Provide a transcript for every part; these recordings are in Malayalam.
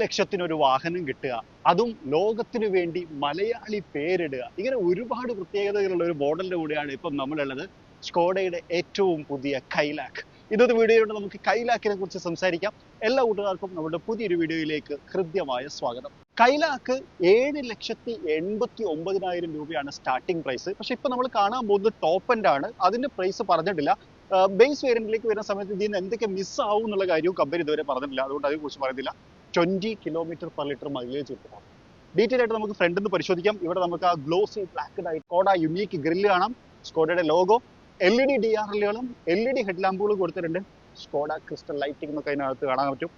ലക്ഷത്തിനൊരു വാഹനം കിട്ടുക, അതും ലോകത്തിനു വേണ്ടി മലയാളി പേരിടുക, ഇങ്ങനെ ഒരുപാട് പ്രത്യേകതകളുള്ള ഒരു മോഡലിന്റെ കൂടെയാണ് ഇപ്പം നമ്മളുള്ളത്. സ്കോഡയുടെ ഏറ്റവും പുതിയ കൈലാക്ക്. ഇന്നത്തെ വീഡിയോയിലൂടെ നമുക്ക് കൈലാക്കിനെ കുറിച്ച് സംസാരിക്കാം. എല്ലാ കൂട്ടുകാർക്കും നമ്മുടെ പുതിയൊരു വീഡിയോയിലേക്ക് ഹൃദ്യമായ സ്വാഗതം. കൈലാക്ക് 7,89,000 രൂപയാണ് സ്റ്റാർട്ടിംഗ് പ്രൈസ്. പക്ഷെ ഇപ്പൊ നമ്മൾ കാണാൻ പോകുന്നത് ടോപ്പ് എൻഡ് ആണ്. അതിന്റെ പ്രൈസ് പറഞ്ഞിട്ടില്ല. ബേസ് വേരിയന്റിലേക്ക് വരുന്ന സമയത്ത് ഇതിൽ നിന്ന് എന്തൊക്കെ മിസ് ആവും എന്നുള്ള കാര്യവും കമ്പനി ഇതുവരെ പറഞ്ഞിട്ടില്ല. അതുകൊണ്ട് അതിനെക്കുറിച്ച് പറയുന്നില്ല. 20 km/ലിറ്റർ മൈലേജ് കിട്ടും. ഡീറ്റെയിൽ ആയിട്ട് നമുക്ക് ഫ്രണ്ടിൽ നിന്ന് പരിശോധിക്കാം. ഇവിടെ നമുക്ക് ആ glossy black Skoda unique grill കാണാം. സ്കോഡയുടെ ലോഗോ, LED DRLകളും LED ഹെഡ്ലാമ്പുകളും കൊടുത്തിട്ടുണ്ട്. സ്കോഡ ക്രിസ്റ്റൽ ലൈറ്റിംഗ് എന്നൊക്കെ അതിനകത്ത് കാണാൻ പറ്റും.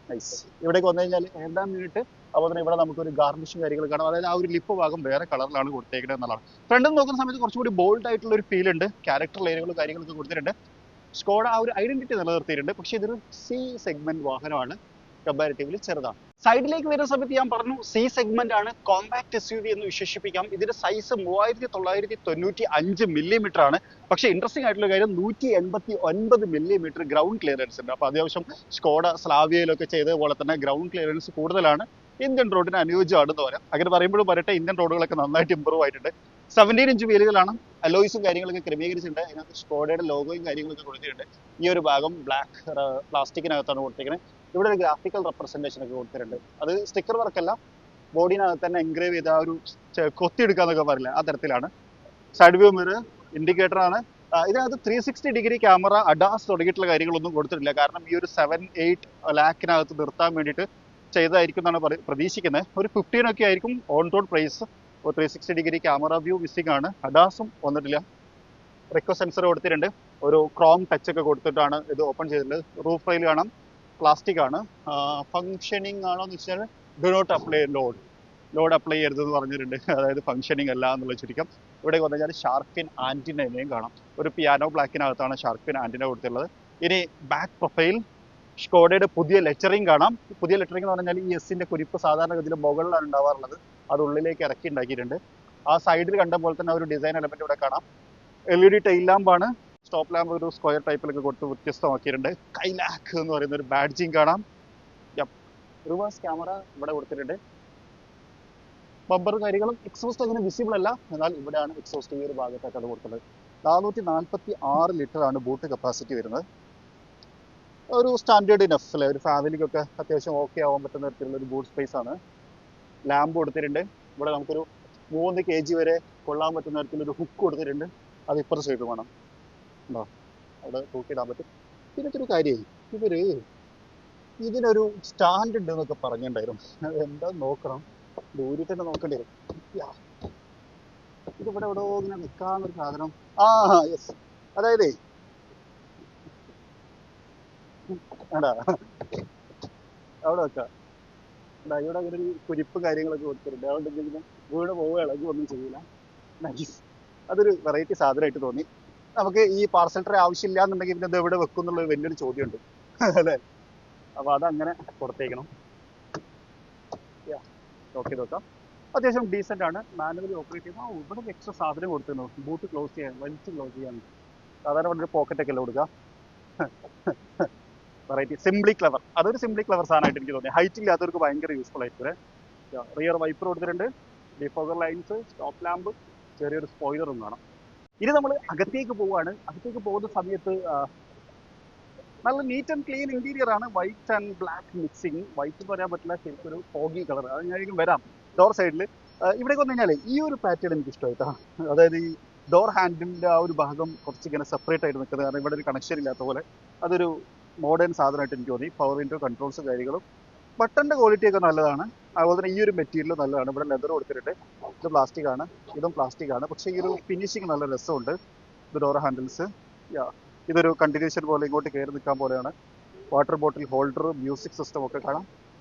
നൈസ്. ഇവിടേക്ക് വന്നു കഴിഞ്ഞാൽ ഏതാ മിനിറ്റ് അതുപോലെ തന്നെ ഇവിടെ നമുക്കൊരു ഗാർണിഷും കാര്യങ്ങൾ കാണാം. അതായത് ആ ഒരു ലിപ്പ് ഭാഗം വേറെ കളറിലാണ് കൊടുത്തേക്കുന്നത് എന്നുള്ളതാണ്. ഫ്രണ്ടിൽ നോക്കുന്ന സമയത്ത് കുറച്ചുകൂടി ബോൾഡ് ആയിട്ടുള്ള ഒരു ഫീൽ ഉണ്ട്. ക്യാരക്ടർ ലൈനുകളും കാര്യങ്ങളൊക്കെ കൊടുത്തിട്ടുണ്ട്. സ്കോഡ ആ ഒരു ഐഡന്റിറ്റി നിലനിർത്തിയിട്ടുണ്ട്. പക്ഷേ ഇതൊരു C സെഗ്മെന്റ് വാഹനമാണ്, കമ്പാരിറ്റീവ്ലി ചെറുതാണ്. സൈഡിലേക്ക് വരുന്ന സമയത്ത് ഞാൻ പറഞ്ഞു C സെഗ്മെന്റ് ആണ്, കോമ്പാക്ട് SUV എന്ന് വിശേഷിപ്പിക്കാം. ഇതിന്റെ സൈസ് 3995 mm ആണ്. പക്ഷേ ഇൻട്രസ്റ്റിംഗ് ആയിട്ടുള്ള കാര്യം 189 mm ഗ്രൗണ്ട് ക്ലിയറൻസ് ഉണ്ട്. അപ്പൊ അത്യാവശ്യം സ്കോഡ സ്ലാവിയയിലൊക്കെ ചെയ്ത പോലെ തന്നെ ഗ്രൗണ്ട് ക്ലിയറൻസ് കൂടുതലാണ്. ഇന്ത്യൻ റോഡിന് അനുയോജ്യമാണെന്ന് പറയാം. അങ്ങനെ പറയുമ്പോഴും പറയട്ടെ, ഇന്ത്യൻ റോഡുകളൊക്കെ നന്നായിട്ട് ഇമ്പ്രൂവ് ആയിട്ടുണ്ട്. 17 ഇഞ്ച് വീലുകളാണ്. അലോയ്സും കാര്യങ്ങളൊക്കെ ക്രമീകരിച്ചിട്ടുണ്ട്. അതിനകത്ത് സ്കോഡയുടെ ലോഗോയും കാര്യങ്ങളൊക്കെ കൊടുത്തിട്ടുണ്ട്. ഈ ഒരു ഭാഗം ബ്ലാക്ക് പ്ലാസ്റ്റിക്കിനകത്താണ് കൊടുത്തിരിക്കുന്നത്. ഇവിടെ ഒരു ഗ്രാഫിക്കൽ റെപ്രസെന്റേഷൻ ഒക്കെ കൊടുത്തിട്ടുണ്ട്. അത് സ്റ്റിക്കർ വർക്കല്ല, ബോഡിനകത്ത് തന്നെ എൻഗ്രേവ് ചെയ്ത ആ ഒരു കൊത്തിയെടുക്കാന്നൊക്കെ പറയില്ല, ആ തരത്തിലാണ്. സൈഡ് വ്യൂ മിറർ, ഇൻഡിക്കേറ്റർ ആണ്. ഇതിനകത്ത് 360 ഡിഗ്രി ക്യാമറ, അഡാസ് തുടങ്ങിയിട്ടുള്ള കാര്യങ്ങളൊന്നും കൊടുത്തിട്ടില്ല. കാരണം ഈ ഒരു 7-8 ലാഖിനകത്ത് നിർത്താൻ വേണ്ടിയിട്ട് ചെയ്തതായിരിക്കും എന്നാണ് പ്രതീക്ഷിക്കുന്നത്. ഒരു 15 ഒക്കെ ആയിരിക്കും on road price. 360 degree camera view missing ആണ്. അഡാസും വന്നിട്ടില്ല. റിക്കോ സെൻസർ കൊടുത്തിട്ടുണ്ട്. ഒരു ക്രോം ടച്ച് ഒക്കെ കൊടുത്തിട്ടാണ് ഇത് ഓപ്പൺ ചെയ്തിട്ടുള്ളത്. റൂഫ് റെയിൽ കാണാം, പ്ലാസ്റ്റിക് ആണ്. ഫങ്ഷനിങ് ആണോ എന്ന് വെച്ചാൽ do not apply load apply ചെയ്യരുതെന്ന് പറഞ്ഞിട്ടുണ്ട്. അതായത് ഫങ്ഷനിങ് അല്ല എന്നുള്ള ചുരുക്കം. ഇവിടെ വന്നു കഴിഞ്ഞാൽ ഷാർപ്പിൻ ആന്റിനയും കാണാം. ഒരു പിയാനോ ബ്ലാക്കിനകത്താണ് ഷാർപ്പിൻ ആന്റിന കൊടുത്തിട്ടുള്ളത്. ഇനി ബാക്ക് പ്രൊഫൈൽ, സ്കോഡയുടെ പുതിയ ലെറ്ററിങ് കാണാം. പുതിയ ലെറ്ററിങ് എന്ന് പറഞ്ഞാൽ ഈ എസിന്റെ കുരിപ്പ് സാധാരണഗതിയിൽ മുകളിലാണ് ഉണ്ടാവാറുള്ളത്. അത് ഉള്ളിലേക്ക് ഇറക്കി ഉണ്ടാക്കിയിട്ടുണ്ട്. ആ സൈഡിൽ കണ്ട പോലെ തന്നെ ഒരു ഡിസൈൻ എലമെന്റ് ഇവിടെ കാണാം. LED ടൈൽ ലാമ്പാണ്. സ്റ്റോപ്പ് ലാമ്പ് ഒരു സ്ക്വയർ ടൈപ്പിലൊക്കെ കൊടുത്ത് വ്യത്യസ്തമാക്കിയിട്ടുണ്ട്. കൈലാക്ക് എന്ന് പറയുന്ന ഒരു ബാഡ്ജിങ് കാണാം. റിവേഴ്സ് ക്യാമറ ഇവിടെ കൊടുത്തിട്ടുണ്ട്. ബമ്പർ കാര്യങ്ങളും എക്സോസ്റ്റ് അങ്ങനെ വിസിബിൾ അല്ല, എന്നാൽ ഇവിടെയാണ് എക്സോസ്റ്റ് ഈ ഒരു ഭാഗത്തായിട്ടാണ് കൊടുക്കുന്നത്. 446 ലിറ്റർ ആണ് ബൂട്ട് കപ്പാസിറ്റി വരുന്നത്. ഒരു സ്റ്റാൻഡേർഡ് ഇനഫ് അല്ലെ, ഒരു ഫാമിലിക്കൊക്കെ അത്യാവശ്യം ഓക്കെ ആവാൻ പറ്റുന്ന തരത്തിലുള്ള ഒരു ബൂട്ട് സ്പേസ് ആണ്. ലാമ്പ് കൊടുത്തിട്ടുണ്ട്. ഇവിടെ നമുക്കൊരു 3 kg വരെ കൊള്ളാൻ പറ്റുന്ന തരത്തിലൊരു ഹുക്ക് കൊടുത്തിട്ടുണ്ട്. അത് ഇപ്പുറത്തെ സൈഡ് വേണം, ഉണ്ടോ, അവിടെ തൂക്കിയിടാൻ പറ്റും. പിന്നെ ഒരു കാര്യമായി ഇതിനൊരു സ്റ്റാൻഡ് ഉണ്ട് എന്നൊക്കെ പറഞ്ഞിട്ടുണ്ടായിരുന്നു. എന്താ നോക്കണം, ദൂരി തന്നെ നോക്കേണ്ടി വരും. ഇതിവിടെ എവിടെ ഇങ്ങനെ നിൽക്കാന്നൊരു സാധനം. യെസ്, അതായത് അവിടെ വെക്കാം. ഇവിടെ അങ്ങനെ ഒരു കുരിപ്പ് കാര്യങ്ങളൊക്കെ കൊടുത്തിട്ടുണ്ട്. അതുകൊണ്ട് എന്തെങ്കിലും വീട് പോവുക ഇളകി ഒന്നും ചെയ്യില്ല. നൈസ്. അതൊരു വെറൈറ്റി സാധനമായിട്ട് തോന്നി. നമുക്ക് ഈ പാർസൽ ട്രേ ആവശ്യമില്ല എന്നുണ്ടെങ്കിൽ പിന്നെ ഇത് എവിടെ വെക്കും എന്നുള്ളത് വലിയൊരു ചോദ്യമുണ്ട് അല്ലേ. അപ്പൊ അതങ്ങനെ കൊടുത്തേക്കണം. ഓക്കെ, നോക്കാം. അത്യാവശ്യം ഡീസെന്റ് ആണ്. മാനുവലി ഓപ്പറേറ്റ് ചെയ്യുമ്പോൾ ഇവിടെ എക്സ്ട്രാ സാധനം കൊടുത്തിരുന്നു. ബൂട്ട് ക്ലോസ് ചെയ്യാൻ, വലിച്ച് ക്ലോസ് ചെയ്യാൻ. സാധാരണ ഇവിടെ ഒരു പോക്കറ്റൊക്കെ അല്ലേ കൊടുക്കുക. Variety, simply clever. അതൊരു സിംപ്ലി ക്ലവർ സാധനമായിട്ട് എനിക്ക് തോന്നി. ഹൈറ്റ് ഇല്ലാത്തവർക്ക് ഭയങ്കര യൂസ്ഫുൾ ആയിട്ട്. റിയർ വൈപ്പർ കൊടുത്തിട്ടുണ്ട്. ഡിഫോഗർ ലൈൻസ്, സ്റ്റോപ്പ് ലാമ്പ്, ചെറിയൊരു സ്പോയിലറും കാണാം. ഇനി നമ്മൾ അകത്തേക്ക് പോവുകയാണ്. അകത്തേക്ക് പോകുന്ന സമയത്ത് നല്ല നീറ്റ് ആൻഡ് ക്ലീൻ ഇന്റീരിയർ ആണ്. White and black mixing. White എന്ന് പറയാൻ പറ്റില്ല, ശരിക്കും ഒരു ഫോഗി കളർ. അത് ഞാനിരിക്കും വരാം. ഡോർ സൈഡിൽ ഇവിടേക്ക് വന്നു കഴിഞ്ഞാൽ ഈ ഒരു പാറ്റേൺ എനിക്ക് ഇഷ്ടമായിട്ടാണ്. അതായത് ഈ ഡോർ ഹാൻഡിലിന്റെ ആ ഒരു ഭാഗം കുറച്ച് ഇങ്ങനെ സെപ്പറേറ്റ് ആയിട്ട് നിൽക്കുന്നത്. കാരണം ഇവിടെ ഒരു കണക്ഷൻ ഇല്ലാത്ത പോലെ അതൊരു മോഡേൺ സാധനമായിട്ട് എനിക്ക് തോന്നി. പവർ വിൻഡോ കൺട്രോൾസ് കാര്യങ്ങളും. ബട്ടന്റെ ക്വാളിറ്റി ഒക്കെ നല്ലതാണ്. അതുപോലെ തന്നെ ഈ ഒരു മെറ്റീരിയൽ നല്ലതാണ്. ഇവിടെ ലെതർ കൊടുത്തിട്ടുണ്ട്. ഇത് പ്ലാസ്റ്റിക് ആണ്, ഇതും പ്ലാസ്റ്റിക് ആണ്. പക്ഷേ ഈ ഒരു ഫിനിഷിങ് നല്ല രസമുണ്ട്. ഇത് ഡോർ ഹാൻഡിൽസ്. ഇതൊരു കണ്ടിന്യൂഷൻ പോലെ ഇങ്ങോട്ട് കയറി നിൽക്കാൻ പോലെയാണ്. Water bottle holder, music system ഒക്കെ കാണാം.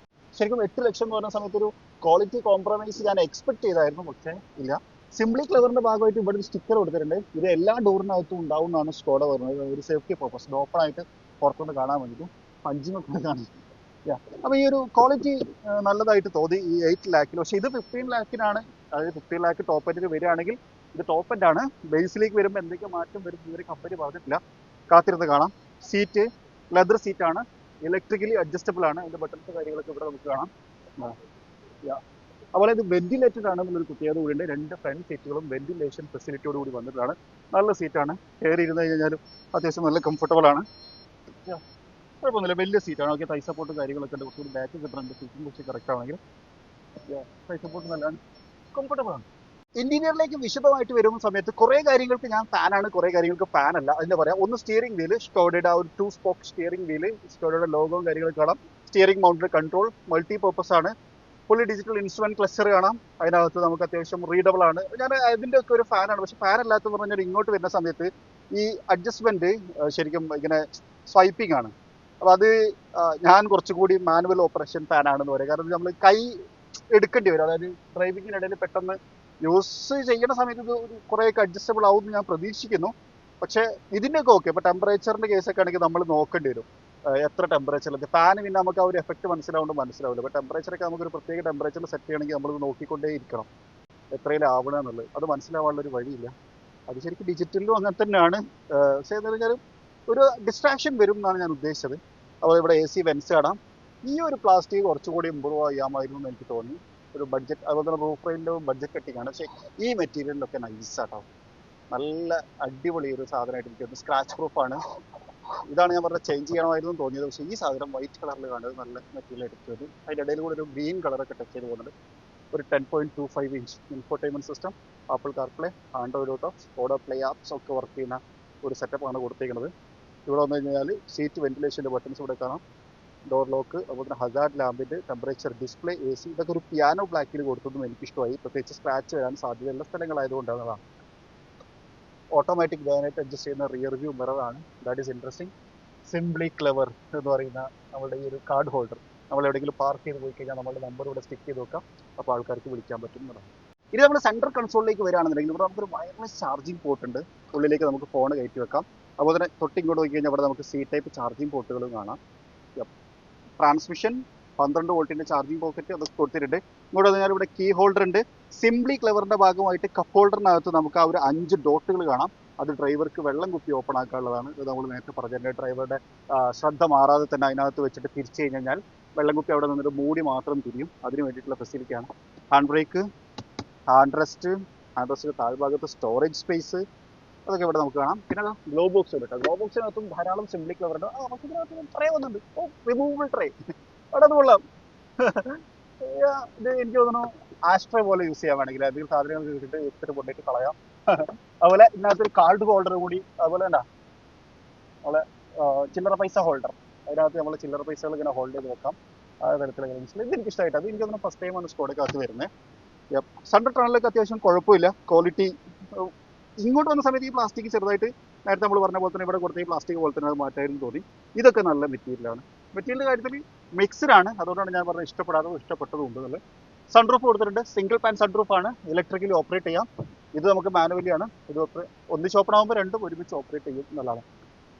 ശരിക്കും 8 ലക്ഷം എന്ന് പറഞ്ഞ സമയത്ത് ഒരു ക്വാളിറ്റി കോംപ്രമൈസ് ഞാൻ എക്സ്പെക്ട് ചെയ്തായിരുന്നു, പക്ഷേ ഇല്ല. സിംപ്ലി ക്ലവറിന്റെ ഭാഗമായിട്ട് ഇവിടെ ഒരു സ്റ്റിക്കർ കൊടുത്തിട്ടുണ്ട്. ഇത് എല്ലാ ഡോറിനകത്തും ഉണ്ടാവും എന്നാണ് സ്കോഡ പറഞ്ഞത്. ഒരു സേഫ്റ്റി പർപ്പസ്, ഓപ്പൺ ആയിട്ട് പുറത്തുനിന്ന് കാണാൻ വേണ്ടിയിട്ടും പഞ്ചിങ്ങൊക്കെ കാണാൻ. അപ്പൊ ഈ ഒരു ക്വാളിറ്റി നല്ലതായിട്ട് തോന്നി ഈ 8 ലാഖിൽ. പക്ഷെ ഇത് 15 ലാഖിനാണ്. അതായത് 15 ലാഖ് ടോപ്പ് എൻഡിൽ വരികയാണെങ്കിൽ ഇത് ടോപ്പ് എൻഡ് ആണ്. ബേസിലേക്ക് വരുമ്പോൾ എന്തൊക്കെ മാറ്റം വരും ഇവരെ കമ്പനി പറഞ്ഞിട്ടില്ല. കാത്തിരുന്ന് കാണാം. സീറ്റ് ലെതർ സീറ്റാണ്. ഇലക്ട്രിക്കലി അഡ്ജസ്റ്റബിൾ ആണ്. അതിൻ്റെ ബട്ടൺസ് കാര്യങ്ങളൊക്കെ ഇവിടെ നമുക്ക് കാണാം. അതുപോലെ ഇത് വെന്റിലേറ്റഡ് ആണ് എന്നുള്ളൊരു പ്രത്യേകത കൂടിയുണ്ട്. 2 ഫ്രണ്ട് സീറ്റുകളും വെന്റിലേഷൻ ഫെസിലിറ്റിയോട് കൂടി വന്നിട്ടാണ്. നല്ല സീറ്റാണ്. കയറി ഇരുന്ന് കഴിഞ്ഞാലും അത്യാവശ്യം നല്ല കംഫർട്ടബിൾ ആണ്. കുഴപ്പമൊന്നുമില്ല, വലിയ സീറ്റാണ്. ഓക്കെ, തൈ സപ്പോർട്ടും കാര്യങ്ങളൊക്കെ ഉണ്ട്. കുറച്ചുകൂടി ബാക്ക് കിട്ടുന്നുണ്ട്. സീറ്റിംഗ് കുറച്ച് കറക്റ്റ് ആണെങ്കിൽ തൈ സപ്പോർട്ട് നല്ലതാണ്, കംഫർട്ടബിൾ ആണ്. ഇന്റീരിയറിലേക്ക് വിശദമായിട്ട് വരുന്ന സമയത്ത് കുറേ കാര്യങ്ങൾക്ക് ഞാൻ ഫാനാണ്, കുറേ കാര്യങ്ങൾക്ക് ഫാൻ അല്ല. അതിന്റെ പറയാം. ഒന്ന് സ്റ്റിയറിംഗ് വീല്, സ്കോഡയുടെ ആ ഒരു 2 സ്പോക്ക് സ്റ്റിയറിംഗ് വീല്, സ്കോഡയുടെ ലോഗോയും കാര്യങ്ങളൊക്കെ കാണാം. Steering mounted control, multi purpose ആണ്. ഫുള്ളി ഡിജിറ്റൽ ഇൻസ്ട്രുമെന്റ് ക്ലസ്റ്റർ കാണാം. അതിനകത്ത് നമുക്ക് അത്യാവശ്യം റീഡബിൾ ആണ്. ഞാൻ അതിന്റെ ഒക്കെ ഒരു ഫാനാണ്. പക്ഷെ ഫാൻ അല്ലാത്തെന്ന് പറഞ്ഞാൽ ഇങ്ങോട്ട് വരുന്ന സമയത്ത് ഈ അഡ്ജസ്റ്റ്മെന്റ് ശരിക്കും ഇങ്ങനെ സ്വൈപ്പിംഗ് ആണ്. അപ്പൊ അത് ഞാൻ കുറച്ചുകൂടി മാനുവൽ ഓപ്പറേഷൻ ഫാനാണെന്ന് പറയാം. കാരണം നമ്മൾ കൈ എടുക്കേണ്ടി വരും. അതായത് ഡ്രൈവിങ്ങിനിടയിൽ പെട്ടെന്ന് യൂസ് ചെയ്യുന്ന സമയത്ത് ഇത് കുറേയൊക്കെ അഡ്ജസ്റ്റബിൾ ആവും എന്ന് ഞാൻ പ്രതീക്ഷിക്കുന്നു. പക്ഷേ ഇതിൻ്റെയൊക്കെ ഓക്കെ. ഇപ്പോൾ ടെമ്പറേച്ചറിൻ്റെ കേസൊക്കെ ആണെങ്കിൽ നമ്മൾ നോക്കേണ്ടി വരും. എത്ര ടെമ്പറേച്ചറിൽ ഫാന് പിന്നെ നമുക്ക് ആ ഒരു എഫക്റ്റ് മനസ്സിലാവുകൊണ്ട് മനസ്സിലാവില്ല. അപ്പോൾ ടെമ്പറേച്ചറൊക്കെ നമുക്കൊരു പ്രത്യേക ടെമ്പറേച്ചറിൽ സെറ്റ് ചെയ്യണമെങ്കിൽ നമ്മൾ നോക്കിക്കൊണ്ടേ ഇരിക്കണം എത്രയിലാവണം എന്നുള്ളത്. അത് മനസ്സിലാവാനുള്ളൊരു വഴിയില്ല. അത് ശരിക്കും ഡിജിറ്റലിലും അങ്ങനെ തന്നെയാണ്. പക്ഷേ എന്താ പറഞ്ഞാൽ ഒരു ഡിസ്ട്രാക്ഷൻ വരും എന്നാണ് ഞാൻ ഉദ്ദേശിച്ചത്. അപ്പോൾ ഇവിടെ AC വെൻസ് കാണാം. ഈ ഒരു പ്ലാസ്റ്റിക് കുറച്ചുകൂടി ഇമ്പ്രൂവ് ചെയ്യാമായിരുന്നു എന്ന് എനിക്ക് തോന്നി. ഒരു ബഡ്ജറ്റ്, അതുപോലെ തന്നെ റൂഫ് റെയിലും ബഡ്ജറ്റ് കട്ടിങ് ആണ്. പക്ഷേ ഈ മെറ്റീരിയലിലൊക്കെ നൈസാട്ടോ, നല്ല അടിപൊളി ഒരു സാധനമായിട്ട് എനിക്ക് തോന്നുന്നു. സ്ക്രാച്ച് പ്രൂഫാണ്. ഇതാണ് ഞാൻ പറഞ്ഞ ചേഞ്ച് ചെയ്യണമായിരുന്നു തോന്നിയത്. പക്ഷേ ഈ സാധനം വൈറ്റ് കളറിൽ കാണുന്നത് നല്ല മെറ്റീരിയൽ ആയിട്ട് തോന്നി. അതിൻ്റെ ഇടയിൽ കൂടെ ഒരു ഗ്രീൻ കളറൊക്കെ ടച്ച് ചെയ്ത് പോകുന്നുണ്ട്. ഒരു 10.25 inch infotainment system, Apple CarPlay, Android Auto, Skoda Play apps ഒക്കെ വർക്ക് ചെയ്യുന്ന ഒരു സെറ്റപ്പാണ് കൊടുത്തേക്കുന്നത്. ഇവിടെ വന്നു കഴിഞ്ഞാൽ സീറ്റ് വെന്റിലേഷൻ്റെ ബട്ടൺസ് ഇവിടെ കാണാം. ഡോർ ലോക്ക്, അതുപോലെ തന്നെ ഹസാർഡ് ലാമ്പിൻ്റെ ടെമ്പറേച്ചർ ഡിസ്പ്ലേ, AC, ഇതൊക്കെ ഒരു പിയാനോ ബ്ലാക്കിൽ കൊടുത്തതും എനിക്കിഷ്ടമായി. പ്രത്യേകിച്ച് സ്ക്രാച്ച് വരാൻ സാധ്യതയുള്ള സ്ഥലങ്ങളായതുകൊണ്ടാണ്. ഓട്ടോമാറ്റിക് ബാനായിട്ട് അഡ്ജസ്റ്റ് ചെയ്യുന്ന റിയർ വ്യൂ മിററാണ്. That is interesting. Simply clever എന്ന് പറയുന്ന നമ്മുടെ ഈ ഒരു കാർഡ് ഹോൾഡർ, നമ്മൾ എവിടെയെങ്കിലും പാർക്ക് ചെയ്ത് പോയി കഴിഞ്ഞാൽ നമ്മുടെ നമ്പർ ഇവിടെ സ്റ്റിക്ക് ചെയ്ത് വെക്കാം. അപ്പോൾ ആൾക്കാർക്ക് വിളിക്കാൻ പറ്റും എന്നതാണ്. ഇനി നമ്മൾ സെൻട്രൽ കൺസോളിലേക്ക് വരികയാണെന്നുണ്ടെങ്കിൽ ഇവിടെ നമുക്കൊരു വയർലെസ് ചാർജിങ് പോർട്ട് ഉണ്ട്. ഉള്ളിലേക്ക് നമുക്ക് ഫോൺ കയറ്റി വെക്കാം. അതുപോലെ തന്നെ തൊട്ടിങ്ങോട്ട് പോയി കഴിഞ്ഞാൽ ഇവിടെ നമുക്ക് C ടൈപ്പ് ചാർജിങ് പോർട്ടുകളും കാണാം. ട്രാൻസ്മിഷൻ 12 വോൾട്ടിന്റെ ചാർജിങ് പോക്കറ്റ് അത് കൊടുത്തിട്ടുണ്ട്. ഇങ്ങോട്ട് വന്നാൽ ഇവിടെ കീ ഹോൾഡർ ഉണ്ട്. സിംപ്ലി ക്ലെവറിന്റെ ഭാഗമായിട്ട് കപ്പ് ഹോൾഡറിനകത്ത് നമുക്ക് ആ ഒരു 5 ഡോട്ടുകൾ കാണാം. അത് ഡ്രൈവർക്ക് വെള്ളം കുപ്പി ഓപ്പൺ ആക്കാനുള്ളതാണ്. ഇത് നമ്മൾ നേരത്തെ പറഞ്ഞ ഡ്രൈവറുടെ ശ്രദ്ധ മാറാതെ തന്നെ അതിനകത്ത് വെച്ചിട്ട് തിരിച്ചു കഴിഞ്ഞാൽ വെള്ളം കുപ്പി അവിടെ നിന്നൊരു മൂടി മാത്രം തിരിയും. അതിന് വേണ്ടിയിട്ടുള്ള ഫെസിലിറ്റിയാണ്. ഹാൻഡ് ബ്രേക്ക്, ഹാൻഡ് റെസ്റ്റ് താഴ്ഭാഗത്ത് സ്റ്റോറേജ് സ്പേസ്, അതൊക്കെ ഇവിടെ നമുക്ക് കാണാം. പിന്നെ ഗ്ലോ ബോക്സ് ഉണ്ട്. ഗ്ലോ ബോക്സിനകത്തും ധാരാളം സിംപ്ലി ക്ലെവർ ഉണ്ട്. നമുക്ക് ഇതിനകത്ത് ട്രേ വന്നിട്ടുണ്ട്. റിമൂവബിൾ ട്രേ, അവിടെ അത് കൊള്ളാം. ഇത് എനിക്ക് തോന്നുന്നു ആസ്ട്രേ പോലെ യൂസ് ചെയ്യാൻ വേണമെങ്കിൽ അധികം സാധനങ്ങൾ കിട്ടിയിട്ട് എടുത്തിട്ട് കൊണ്ടിട്ട് കളയാം. അതുപോലെ ഇതിനകത്തൊരു കാർഡ് ഹോൾഡർ കൂടി, അതുപോലെ എന്താ നമ്മളെ ചില്ലറ പൈസ ഹോൾഡർ, അതിനകത്ത് നമ്മൾ ചില്ലറ പൈസകൾ ഇങ്ങനെ ഹോൾഡ് ചെയ്ത് വെക്കാം. ആ തരത്തിലുള്ള ഇത് എനിക്ക് ഇഷ്ടമായിട്ട്. അത് എനിക്ക് തോന്നുന്നു ഫസ്റ്റ് ടൈമാണ് സ്കോഡക്കകത്ത് വരുന്നത്. സൺഡർ ടണലൊക്കെ അത്യാവശ്യം കുഴപ്പമില്ല, ക്വാളിറ്റി. ഇങ്ങോട്ട് വന്ന സമയത്ത് ഈ പ്ലാസ്റ്റിക് ചെറുതായിട്ട് നേരത്തെ നമ്മൾ പറഞ്ഞ പോലെ തന്നെ ഇവിടെ കൊടുത്ത ഈ പ്ലാസ്റ്റിക് പോലെ തന്നെ അത് മാറ്റായിരുന്നു തോന്നി. ഇതൊക്കെ നല്ല മെറ്റീരിയലാണ്. മെറ്റീരിയലിൻ്റെ കാര്യത്തിൽ മിക്സ്ഡാണ്. അതുകൊണ്ടാണ് ഞാൻ പറഞ്ഞത് ഇഷ്ടപ്പെടാത്തതും ഇഷ്ടപ്പെട്ടതും ഉണ്ട് എന്നുള്ളത്. സൺറൂഫ് കൊടുത്തിട്ടുണ്ട്. സിംഗിൾ പാൻ സൺറൂഫാണ്. ഇലക്ട്രിക്കലി ഓപ്പറേറ്റ് ചെയ്യാം. ഇത് നമുക്ക് മാനുവലിയാണ്. ഇത് ഒന്നിച്ച് ഓപ്പൺ ആകുമ്പോൾ രണ്ടും ഒരുമിച്ച് ഓപ്പറേറ്റ് ചെയ്യും എന്നുള്ളതാണ്.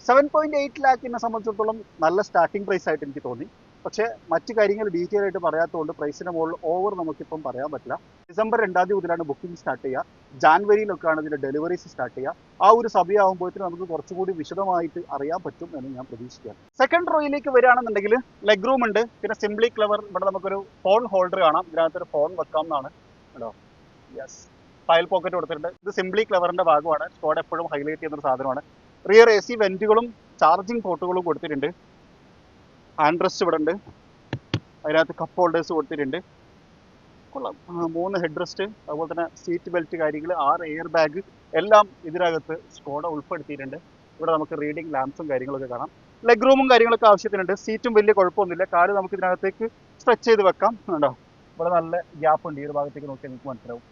7.8 ലാഖിനെ സംബന്ധിച്ചിടത്തോളം നല്ല സ്റ്റാർട്ടിംഗ് പ്രൈസ് ആയിട്ട് എനിക്ക് തോന്നി. പക്ഷേ മറ്റു കാര്യങ്ങൾ ഡീറ്റെയിൽ ആയിട്ട് പറയാത്തതുകൊണ്ട് പ്രൈസിന് മുകളിൽ ഓവർ നമുക്കിപ്പം പറയാൻ പറ്റില്ല. ഡിസംബർ 2 മുതലാണ് ബുക്കിംഗ് സ്റ്റാർട്ട് ചെയ്യുക. ജാനുവരിയിലൊക്കെയാണ് ഇതിൻ്റെ ഡെലിവറീസ് സ്റ്റാർട്ട് ചെയ്യുക. ആ ഒരു സമയമാകുമ്പോഴത്തേനും നമുക്ക് കുറച്ചുകൂടി വിശദമായിട്ട് അറിയാൻ പറ്റും എന്ന് ഞാൻ പ്രതീക്ഷിക്കുകയാണ്. സെക്കൻഡ് റോയിലേക്ക് വരികയാണെന്നുണ്ടെങ്കിൽ ലെഗ് റൂം ഉണ്ട്. പിന്നെ സിംപ്ലി ക്ലെവർ, ഇവിടെ നമുക്കൊരു ഫോൺ ഹോൾഡർ കാണാം. ഇതിനകത്തൊരു ഫോൺ വെക്കാം എന്നാണ് കേട്ടോ. യെസ്, ഫയൽ പോക്കറ്റ് കൊടുത്തിട്ടുണ്ട്. ഇത് സിംപ്ലി ക്ലെവറിൻ്റെ ഭാഗമാണ്. സ്കോഡ എപ്പോഴും ഹൈലൈറ്റ് ചെയ്യുന്നൊരു സാധനമാണ്. റിയർ AC വെന്റുകളും ചാർജിങ് പോർട്ടുകളും കൊടുത്തിട്ടുണ്ട്. ഹാൻഡ് റെസ്റ്റ് ഇവിടെ ഉണ്ട്. അതിനകത്ത് കപ്പ് ഹോൾഡേഴ്സ് കൊടുത്തിട്ടുണ്ട്. കൊള്ളാം. 3 ഹെഡ് റെസ്റ്റ്, അതുപോലെ തന്നെ സീറ്റ് ബെൽറ്റ് കാര്യങ്ങൾ, 6 എയർ ബാഗ് എല്ലാം ഇതിനകത്ത് സ്കോഡ ഉൾപ്പെടുത്തിയിട്ടുണ്ട്. ഇവിടെ നമുക്ക് റീഡിംഗ് ലാംപ്സും കാര്യങ്ങളൊക്കെ കാണാം. ലെഗ് റൂമും കാര്യങ്ങളൊക്കെ ആവശ്യത്തിനുണ്ട്. സീറ്റും വലിയ കുഴപ്പമൊന്നുമില്ല. കാല് നമുക്ക് ഇതിനകത്തേക്ക് സ്ട്രെച്ച് ചെയ്ത് വെക്കാം. ഉണ്ടോ, ഇവിടെ നല്ല ഗ്യാപ്പ് ഉണ്ട്. ഈ ഒരു ഭാഗത്തേക്ക് നോക്കിയാൽ നിങ്ങൾക്ക് മനസ്സിലാവും.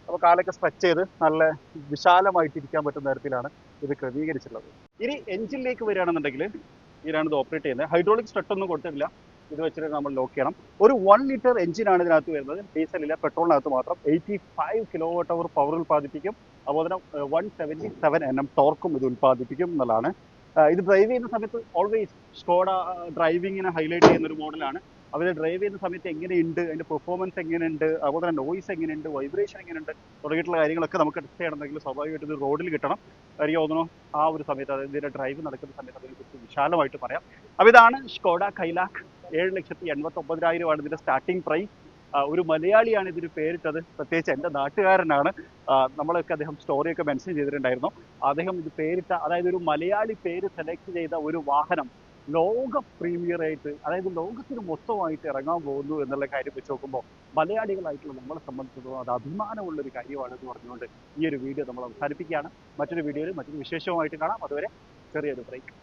അപ്പോൾ കാലൊക്കെ സ്ട്രെച്ച് ചെയ്ത് നല്ല വിശാലമായിട്ട് ഇരിക്കാൻ പറ്റുന്ന തരത്തിലാണ് ഇത് ക്രമീകരിച്ചിട്ടുള്ളത്. ഇനി എഞ്ചിനിലേക്ക് വരികയാണെന്നുണ്ടെങ്കിൽ ഇതിനാണ് ഇത് ഓപ്പറേറ്റ് ചെയ്യുന്നത്. ഹൈഡ്രോളിക് സ്ട്രട്ട് ഒന്നും കൊടുത്തിട്ടില്ല. ഇത് വെച്ചിട്ട് നമ്മൾ ലോക്ക് ചെയ്യണം. ഒരു 1 ലിറ്റർ എഞ്ചിനാണ് ഇതിനകത്ത് വരുന്നത്. ഡീസലില്ല, പെട്രോളിനകത്ത് മാത്രം. 85 kWh പവർ ഉൽപ്പാദിപ്പിക്കും. അതുപോലെ തന്നെ 177 Nm ടോർക്കും ഇത് ഉൽപ്പാദിപ്പിക്കും എന്നുള്ളതാണ്. ഇത് ഡ്രൈവ് ചെയ്യുന്ന സമയത്ത് ഓൾവേസ് സ്കോഡ ഡ്രൈവിങ്ങിനെ ഹൈലൈറ്റ് ചെയ്യുന്ന ഒരു മോഡലാണ്. അവർ ഡ്രൈവ് ചെയ്യുന്ന സമയത്ത് എങ്ങനെയുണ്ട്, അതിൻ്റെ പെർഫോമൻസ് എങ്ങനെയുണ്ട്, അതുപോലെ തന്നെ നോയിസ് എങ്ങനെയുണ്ട്, വൈബ്രേഷൻ എങ്ങനെയുണ്ട് തുടങ്ങിയിട്ടുള്ള കാര്യങ്ങളൊക്കെ നമുക്ക് ടെസ്റ്റ് ചെയ്യണമെങ്കിൽ സ്വാഭാവികമായിട്ട് ഇത് റോഡിൽ കിട്ടണം. എനിക്ക് തോന്നുന്നു ആ ഒരു സമയത്ത്, അതായത് ഇതിൻ്റെ ഡ്രൈവ് നടക്കുന്ന സമയത്ത് അതിനെക്കുറിച്ച് വിശാലമായിട്ട് പറയാം. അപ്പോൾ ഇതാണ് സ്കോഡ കൈലാക്ക്. 7,89,000 ഇതിൻ്റെ സ്റ്റാർട്ടിംഗ് പ്രൈസ്. ഒരു മലയാളിയാണ് ഇതിന് പേരിട്ടത്, പ്രത്യേകിച്ച് എൻ്റെ നാട്ടുകാരനാണ്. നമ്മളൊക്കെ അദ്ദേഹം സ്റ്റോറിയൊക്കെ മെൻഷൻ ചെയ്തിട്ടുണ്ടായിരുന്നു. അദ്ദേഹം ഇത് പേരിട്ട, അതായത് ഒരു മലയാളി പേര് സെലക്ട് ചെയ്ത ഒരു വാഹനം ലോക പ്രീമിയറായിട്ട്, അതായത് ലോകത്തിന് മൊത്തമായിട്ട് ഇറങ്ങാൻ പോകുന്നു എന്നുള്ള കാര്യം വെച്ച് നോക്കുമ്പോൾ മലയാളികളായിട്ടുള്ള നമ്മളെ സംബന്ധിച്ചിടത്തോളം അത് അഭിമാനമുള്ളൊരു കാര്യമാണെന്ന് പറഞ്ഞുകൊണ്ട് ഈ ഒരു വീഡിയോ നമ്മൾ അവസാനിപ്പിക്കുകയാണ്. മറ്റൊരു വീഡിയോയിൽ മറ്റൊരു വിശേഷവുമായിട്ട് കാണാം. അതുവരെ ചെറിയൊരു ബ്രേക്ക്.